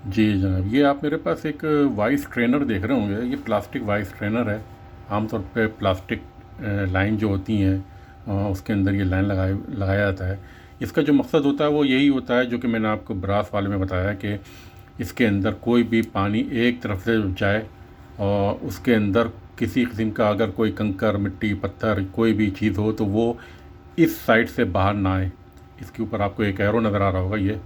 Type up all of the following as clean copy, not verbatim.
जी जनाब, ये आप मेरे पास एक वाइस ट्रेनर देख रहे होंगे। ये प्लास्टिक वाइस ट्रेनर है। आमतौर पे प्लास्टिक लाइन जो होती हैं उसके अंदर ये लाइन लगाया जाता है। इसका जो मकसद होता है वो यही होता है जो कि मैंने आपको ब्रास वाले में बताया कि इसके अंदर कोई भी पानी एक तरफ से जाए और उसके अंदर किसी किस्म का अगर कोई कंकर मिट्टी पत्थर कोई भी चीज़ हो तो वो इस साइड से बाहर ना आए। इसके ऊपर आपको एक एरो नज़र आ रहा होगा। ये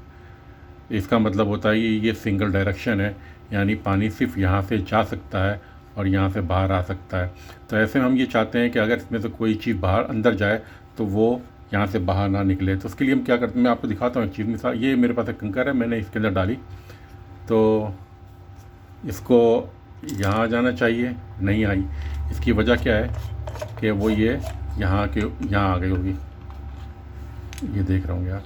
इसका मतलब होता है ये सिंगल डायरेक्शन है, यानी पानी सिर्फ यहाँ से जा सकता है और यहाँ से बाहर आ सकता है। तो ऐसे में हम ये चाहते हैं कि अगर इसमें से कोई चीज़ बाहर अंदर जाए तो वो यहाँ से बाहर ना निकले। तो उसके लिए हम क्या करते हैं, मैं आपको दिखाता हूँ एक चीज़। मिसाल ये मेरे पास एक कंकर है, मैंने इसके अंदर डाली तो इसको यहाँ जाना चाहिए, नहीं आई। इसकी वजह क्या है कि वो ये यहाँ आ गई होगी। ये देख रहे होंगे आप,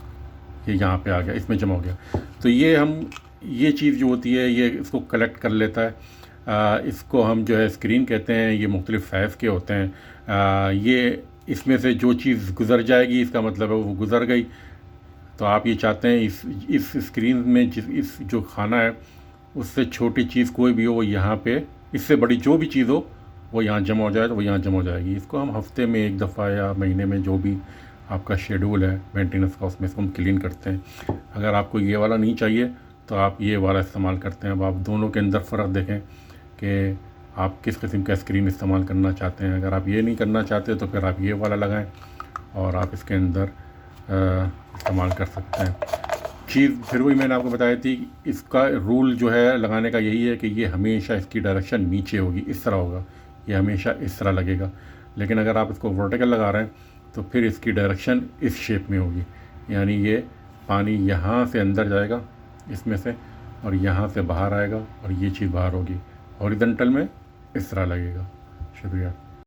ये यहाँ पे आ गया, इसमें जमा हो गया। तो ये चीज़ जो होती है ये इसको कलेक्ट कर लेता है। इसको हम जो है स्क्रीन कहते हैं। ये मुख्तलिफ़ साइज़ के होते हैं। ये इसमें से जो चीज़ गुज़र जाएगी इसका मतलब है वो गुज़र गई। तो आप ये चाहते हैं इस स्क्रीन में इस जो खाना है उससे छोटी चीज़ कोई भी हो वो यहाँ पे, इससे बड़ी जो भी चीज़ हो वो यहाँ जमा हो जाए तो वो यहाँ जमा हो जाएगी। इसको हम हफ्ते में एक दफ़ा या महीने में जो भी आपका शेड्यूल है मेंटेनेंस का उसमें इसको हम क्लीन करते हैं। अगर आपको ये वाला नहीं चाहिए तो आप ये वाला इस्तेमाल करते हैं। अब आप दोनों के अंदर फ़र्क देखें कि आप किस किस्म का स्क्रीन इस्तेमाल करना चाहते हैं। अगर आप ये नहीं करना चाहते तो फिर आप ये वाला लगाएं और आप इसके अंदर इस्तेमाल कर सकते हैं। चीज़ फिर वही मैंने आपको बताई थी, इसका रूल जो है लगाने का यही है कि ये हमेशा इसकी डायरेक्शन नीचे होगी, इस तरह होगा, ये हमेशा इस तरह लगेगा। लेकिन अगर आप इसको वर्टिकल लगा रहे हैं तो फिर इसकी डायरेक्शन इस शेप में होगी, यानी ये पानी यहाँ से अंदर जाएगा इसमें से और यहाँ से बाहर आएगा और ये चीज़ बाहर होगी। हॉरिजॉन्टल में इस तरह लगेगा। शुक्रिया।